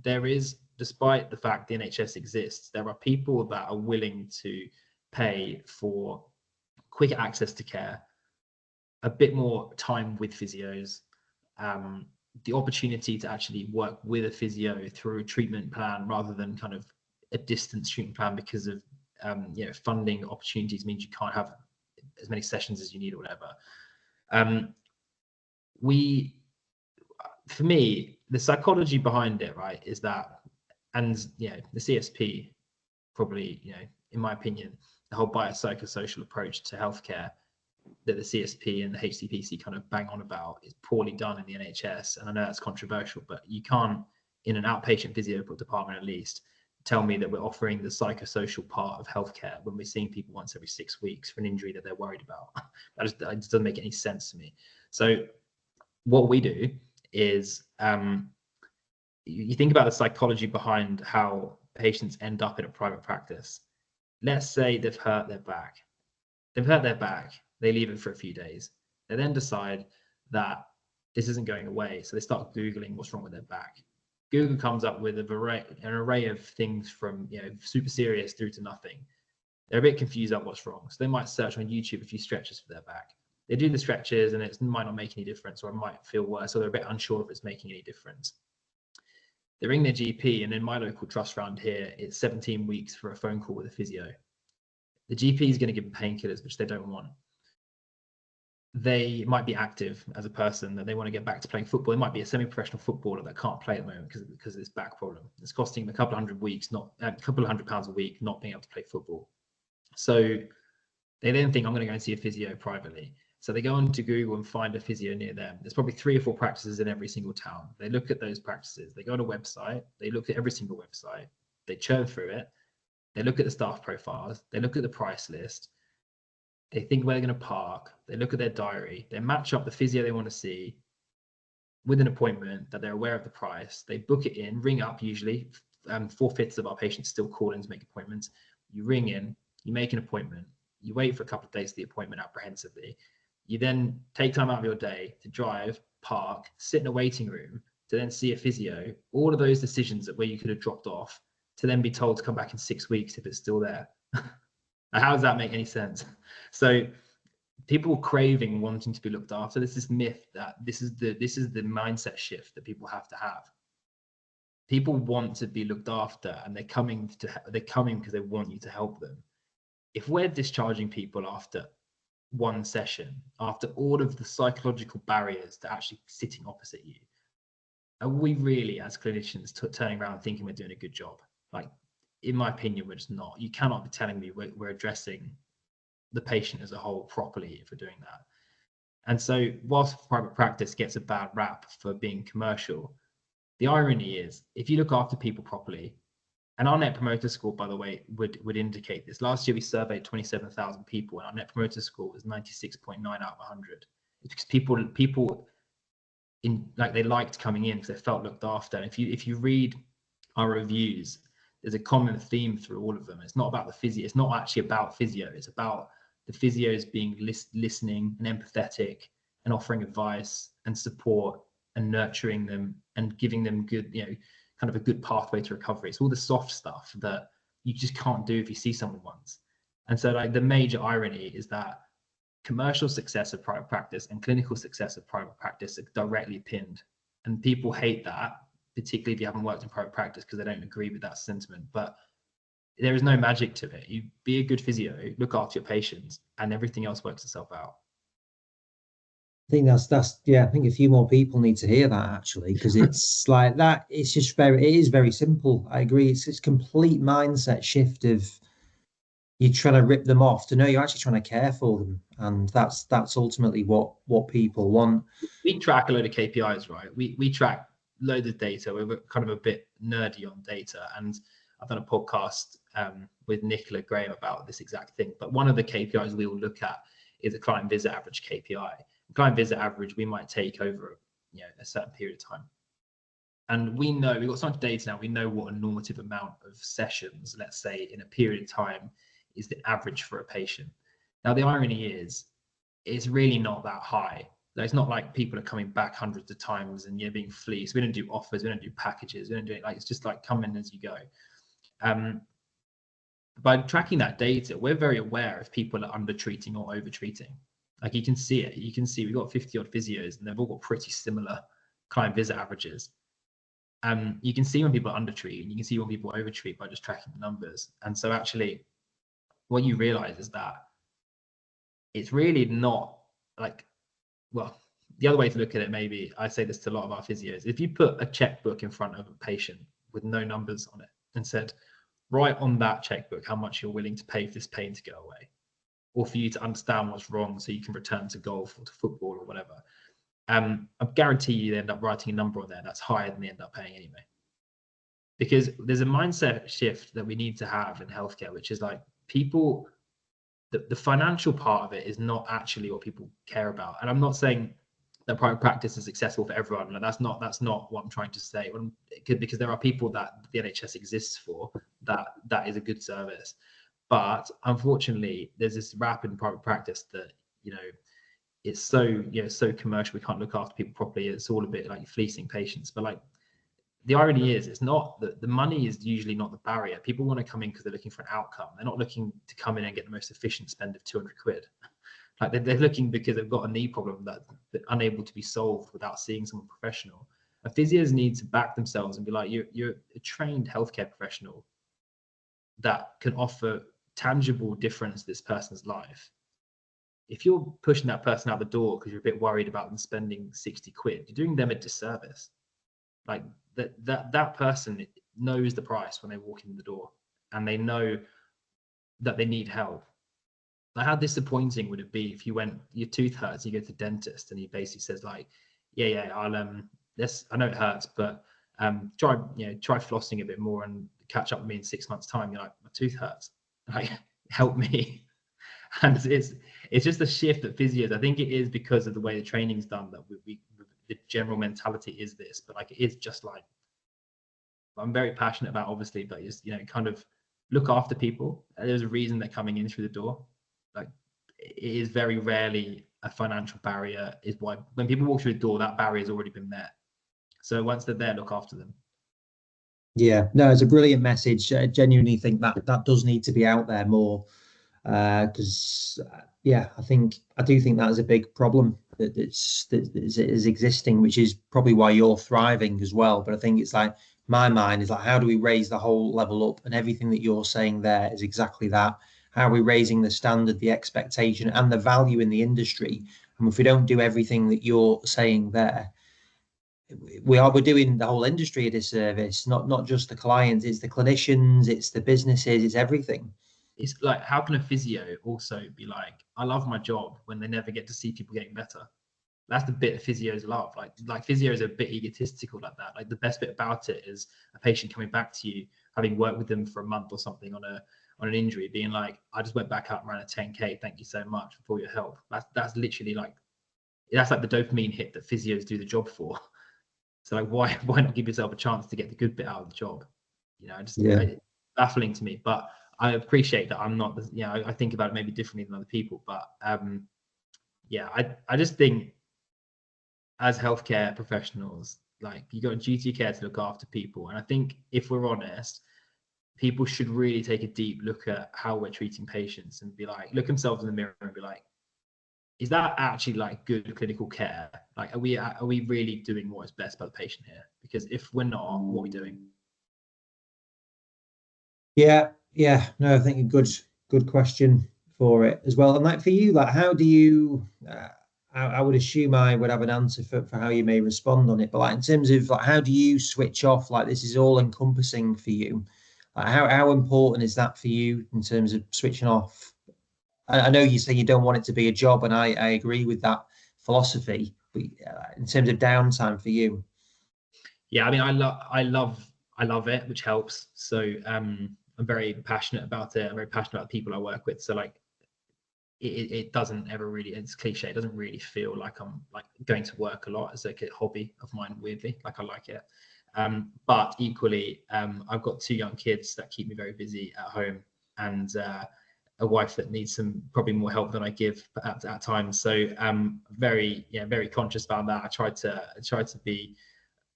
there is, despite the fact the NHS exists, there are people that are willing to pay for quicker access to care, a bit more time with physios, the opportunity to actually work with a physio through a treatment plan rather than kind of a distance treatment plan because of funding opportunities means you can't have as many sessions as you need or whatever. For me, the psychology behind it, right, is that, and the CSP probably, in my opinion, the whole biopsychosocial approach to healthcare that the CSP and the HCPC kind of bang on about is poorly done in the NHS. And I know that's controversial, but you can't, in an outpatient physio department at least, tell me that we're offering the psychosocial part of healthcare when we're seeing people once every 6 weeks for an injury that they're worried about. That just doesn't make any sense to me. So what we do is you think about the psychology behind how patients end up in a private practice. Let's say they've hurt their back. They leave it for a few days. They then decide that this isn't going away. So they start Googling what's wrong with their back. Google comes up with an array of things from super serious through to nothing. They're a bit confused about what's wrong. So they might search on YouTube a few stretches for their back. They do the stretches and it might not make any difference, or it might feel worse, or they're a bit unsure if it's making any difference. They ring their GP, and in my local trust round here, it's 17 weeks for a phone call with a physio. The GP is going to give them painkillers, which they don't want. They might be active as a person, that they want to get back to playing football. It might be a semi-professional footballer that can't play at the moment because of this back problem. It's costing them a couple of hundred pounds a week not being able to play football. So they then think, I'm going to go and see a physio privately. So they go onto Google and find a physio near them. There's probably 3 or 4 practices in every single town. They look at those practices. They go on a website. They look at every single website. They churn through it. They look at the staff profiles. They look at the price list. They think where they're going to park. They look at their diary. They match up the physio they want to see with an appointment that they're aware of the price. They book it in, ring up usually. 4/5 of our patients still call in to make appointments. You ring in, you make an appointment. You wait for a couple of days for the appointment apprehensively. You then take time out of your day to drive, park, sit in a waiting room, to then see a physio. All of those decisions that where you could have dropped off, to then be told to come back in 6 weeks if it's still there. How does that make any sense? So people craving wanting to be looked after. There's this myth that this is the mindset shift that people have to have. People want to be looked after, and they're coming because they want you to help them. If we're discharging people after one session, after all of the psychological barriers to actually sitting opposite you, are we really, as clinicians, turning around thinking we're doing a good job? Like, in my opinion, we're just not. You cannot be telling me we're addressing the patient as a whole properly if we're doing that. And so whilst private practice gets a bad rap for being commercial, the irony is, if you look after people properly, and our net promoter score, by the way, would indicate this. Last year, we surveyed 27,000 people, and our net promoter score was 96.9 out of 100. It's because people they liked coming in because they felt looked after. And if you read our reviews, there's a common theme through all of them. It's not about the physio. It's not actually about physio. It's about the physios being listening and empathetic and offering advice and support and nurturing them and giving them good, kind of a good pathway to recovery. It's all the soft stuff that you just can't do if you see someone once. And so the major irony is that commercial success of private practice and clinical success of private practice are directly pinned. And people hate that, particularly if you haven't worked in private practice, because they don't agree with that sentiment. But there is no magic to it. You be a good physio, look after your patients, and everything else works itself out. I think I think a few more people need to hear that, actually, because it's like that. It's just it is very simple. I agree. It's complete mindset shift of you're trying to rip them off to know you're actually trying to care for them. And that's ultimately what people want. We track a load of KPIs, right? We track loads of data. We're kind of a bit nerdy on data. And I've done a podcast with Nicola Graham about this exact thing. But one of the KPIs we will look at is a client visit average KPI. Client visit average we might take over a certain period of time, and we've got so much data now. We know what a normative amount of sessions, let's say, in a period of time is the average for a patient. Now the irony is it's really not that high. it's not like people are coming back hundreds of times and you're being fleeced. We don't do offers, we don't do packages, we don't do it, like, it's just like come in as you go. By tracking that data, we're very aware if people are under treating or over treating. Like, you can see it. You can see we've got 50 odd physios and they've all got pretty similar client visit averages. You can see when people are under treat and you can see when people over treat by just tracking the numbers. And so actually what you realize is that it's really not like, well, the other way to look at it, maybe I say this to a lot of our physios, if you put a checkbook in front of a patient with no numbers on it and said, write on that checkbook how much you're willing to pay for this pain to go away, or for you to understand what's wrong so you can return to golf or to football or whatever, I guarantee you they end up writing a number on there that's higher than they end up paying anyway. Because there's a mindset shift that we need to have in healthcare, which is like, people, the financial part of it is not actually what people care about. And I'm not saying that private practice is successful for everyone. And that's not what I'm trying to say. Because there are people that the NHS exists for, that is a good service. But unfortunately, there's this rap in private practice that, it's so, so commercial, we can't look after people properly. It's all a bit like fleecing patients. But like, the irony is, it's not that the money is usually not the barrier. People want to come in because they're looking for an outcome. They're not looking to come in and get the most efficient spend of 200 quid. Like, they're looking because they've got a knee problem that they're unable to be solved without seeing someone professional. And physios need to back themselves and be like, you're a trained healthcare professional that can offer tangible difference to this person's life. If you're pushing that person out the door because you're a bit worried about them spending 60 quid, you're doing them a disservice. Like, that person knows the price when they walk in the door, and they know that they need help. Like, how disappointing would it be if you went, your tooth hurts, you go to the dentist and he basically says like, yeah, I'll I know it hurts, but try flossing a bit more and catch up with me in 6 months time. You're like, my tooth hurts, like, help me. And it's just a shift at physios. I think it is because of the way the training's done that we the general mentality is this, but like, it is just like, I'm very passionate about, obviously, but just, kind of look after people. There's a reason they're coming in through the door. Like, it is very rarely a financial barrier. Is why when people walk through the door, that barrier has already been met. So once they're there, look after them. Yeah, no, it's a brilliant message. I genuinely think that does need to be out there more, because I do think that is a big problem that is existing, which is probably why you're thriving as well. But I think it's like, my mind is like, how do we raise the whole level up? And everything that you're saying there is exactly that. How are we raising the standard, the expectation, and the value in the industry? And if we don't do everything that you're saying there, we're doing the whole industry a disservice. Not just the clients, it's the clinicians, it's the businesses, it's everything. It's like, how can a physio also be like, I love my job, when they never get to see people getting better? That's the bit physios love. Like physios are a bit egotistical like that. Like, the best bit about it is a patient coming back to you, having worked with them for a month or something on an injury, being like, I just went back out and ran a 10K. Thank you so much for your help. That's literally like, that's like the dopamine hit that physios do the job for. So like, why not give yourself a chance to get the good bit out of the job? It's baffling to me, but I appreciate that I'm not, I think about it maybe differently than other people, but I just think, as healthcare professionals, like, you got a duty of care to look after people. And I think, if we're honest, people should really take a deep look at how we're treating patients and be like, look themselves in the mirror and be like, is that actually like good clinical care? Like, are we really doing what is best by the patient here? Because if we're not, what are we doing? Yeah, no, I think a good question for it as well. And like, for you, like, how do you? I would assume I would have an answer for how you may respond on it, but like, in terms of like, how do you switch off? Like, this is all encompassing for you. Like, how important is that for you in terms of switching off? I know you say you don't want it to be a job, and I agree with that philosophy. But in terms of downtime for you, Yeah, I mean, I love it, which helps. So I'm very passionate about it. I'm very passionate about the people I work with. So like, it doesn't ever really, it's cliche, it doesn't really feel like I'm like going to work a lot. It's like a hobby of mine, weirdly. Like, I like it. But equally, I've got 2 young kids that keep me very busy at home, and a wife that needs some probably more help than I give at times. So very conscious about that. I try to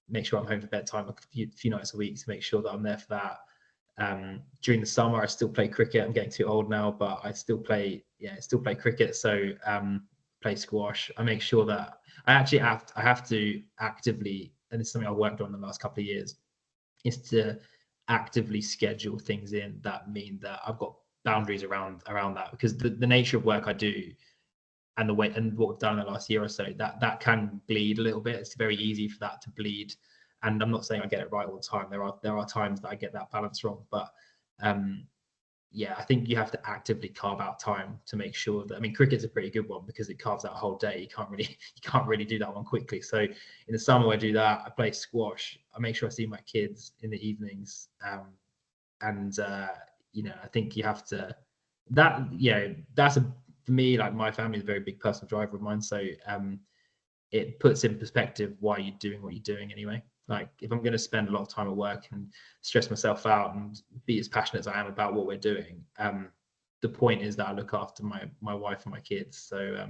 make sure I'm home for bedtime a few nights a week to make sure that I'm there for that. During the summer, I still play cricket. I'm getting too old now, but I still play cricket. So play squash. I make sure that I have to actively, and it's something I've worked on in the last couple of years, is to actively schedule things in that mean that I've got boundaries around that, because the nature of work I do and the way and what we've done in the last year or so, that can bleed a little bit. It's very easy for that to bleed, and I'm not saying I get it right all the time. There are times that I get that balance wrong, but I think you have to actively carve out time to make sure that, I mean, cricket's a pretty good one because it carves out a whole day. You can't really do that one quickly. So in the summer I do that. I play squash. I make sure I see my kids in the evenings. I think you have to, for me, like, my family is a very big personal driver of mine. So it puts in perspective why you're doing what you're doing anyway. Like, if I'm going to spend a lot of time at work and stress myself out and be as passionate as I am about what we're doing, the point is that I look after my wife and my kids. So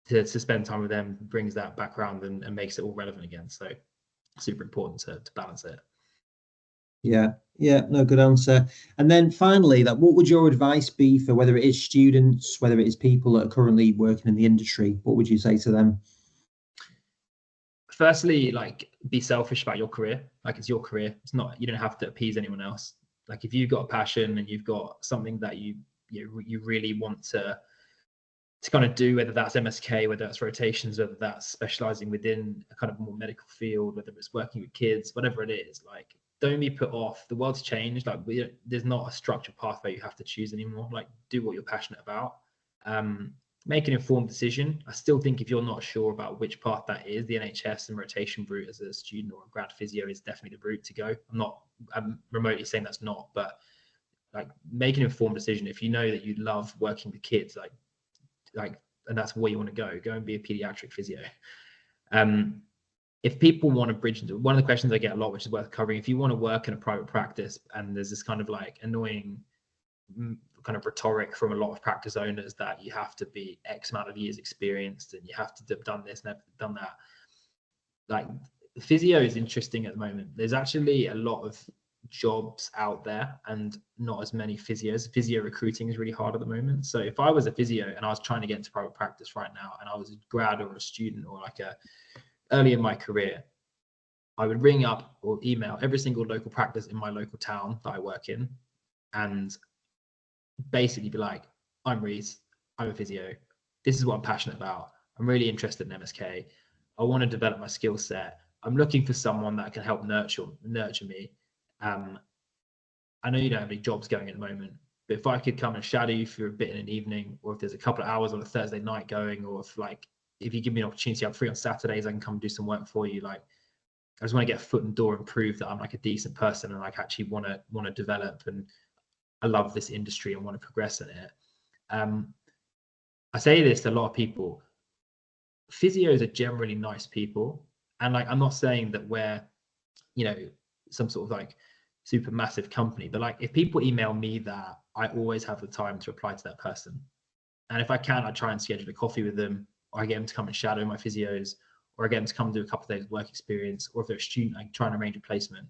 to spend time with them brings that background and makes it all relevant again. So super important to balance it. Yeah, no, good answer. And then finally, that, what would your advice be for whether it is students, whether it is people that are currently working in the industry? What would you say to them? Firstly, like, be selfish about your career. Like, it's your career. It's not, you don't have to appease anyone else. Like, if you've got a passion and you've got something that you really want to kind of do, whether that's MSK, whether that's rotations, whether that's specializing within a kind of more medical field, whether it's working with kids, whatever it is, like, don't be put off. The world's changed. Like, there's not a structured pathway you have to choose anymore. Like, do what you're passionate about. Make an informed decision. I still think if you're not sure about which path that is, the NHS and rotation route as a student or a grad physio is definitely the route to go. I'm remotely saying that's not, but like, make an informed decision. If you know that you love working with kids, and that's where you want to go and be a pediatric physio. If people want to bridge into, one of the questions I get a lot, which is worth covering, if you want to work in a private practice and there's this kind of like annoying kind of rhetoric from a lot of practice owners that you have to be X amount of years experienced and you have to have done this and done that. Like, physio is interesting at the moment. There's actually a lot of jobs out there and not as many physios. Physio recruiting is really hard at the moment. So if I was a physio and I was trying to get into private practice right now and I was a grad or a student or like early in my career, I would ring up or email every single local practice in my local town that I work in and basically be like, I'm Rhys, I'm a physio. This is what I'm passionate about. I'm really interested in MSK. I want to develop my skill set. I'm looking for someone that can help nurture me. I know you don't have any jobs going at the moment, but if I could come and shadow you for a bit in an evening, or if there's a couple of hours on a Thursday night going, or if you give me an opportunity, I'm free on Saturdays, I can come do some work for you. Like, I just want to get a foot in the door and prove that I'm like a decent person and like actually want to develop, and I love this industry and want to progress in it. I say this to a lot of people. Physios are generally nice people, and like, I'm not saying that we're, some sort of like super massive company, but like, if people email me that, I always have the time to reply to that person. And if I can, I try and schedule a coffee with them, or I get them to come and shadow my physios, or I get them to come and do a couple of days of work experience, or if they're a student, I try and arrange a placement.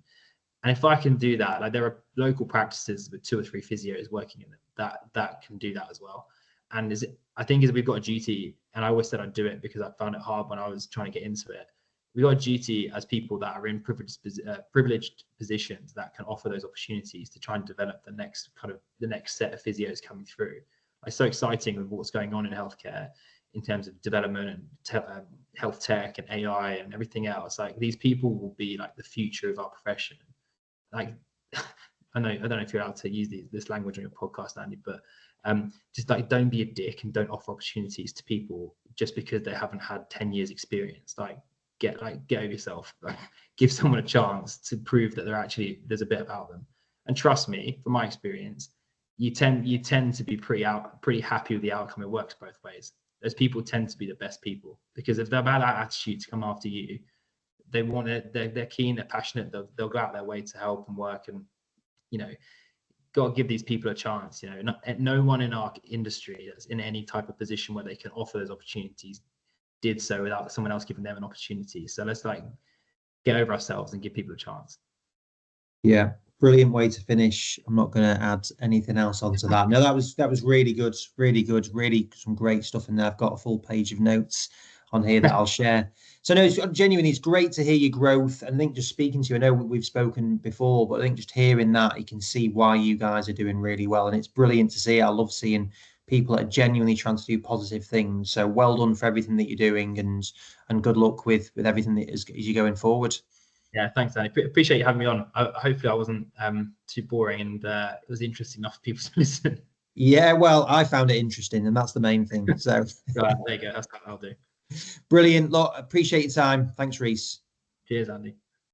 And if I can do that, like, there are local practices with 2 or 3 physios working in them that can do that as well. And I think we've got a duty, and I always said I'd do it because I found it hard when I was trying to get into it. We've got a duty as people that are in privileged positions that can offer those opportunities to try and develop the next set of physios coming through. It's so exciting with what's going on in healthcare in terms of development and health tech and AI and everything else. Like, these people will be like the future of our profession. Like, I don't know if you're allowed to use this language on your podcast, Andy, but just like, don't be a dick and don't offer opportunities to people just because they haven't had 10 years experience. Like, get over yourself. Like, give someone a chance to prove that there's a bit about them. And trust me, from my experience, you tend to be pretty happy with the outcome. It works both ways. Those people tend to be the best people, because if they've had that attitude to come after you, they want it, they're keen, they're passionate, they'll go out their way to help and work. And got to give these people a chance. You know, no one in our industry that's in any type of position where they can offer those opportunities did so without someone else giving them an opportunity. So let's like get over ourselves and give people a chance. Yeah, brilliant way to finish. I'm not going to add anything else onto that. No, that was really good, really good, really some great stuff in there. I've got a full page of notes on here that I'll share. So no, it's genuinely, it's great to hear your growth. And I think just speaking to you, I know we've spoken before, but I think just hearing that, you can see why you guys are doing really well. And it's brilliant to see. I love seeing people that are genuinely trying to do positive things. So well done for everything that you're doing, and good luck with everything that is as you're going forward. Yeah, thanks, Danny. Appreciate you having me on. Hopefully I wasn't too boring, and it was interesting enough for people to listen. Yeah, well, I found it interesting, and that's the main thing. So Right, there you go. That's what I'll do. brilliant. Look, appreciate your time. Thanks, Rhys. Cheers, Andy.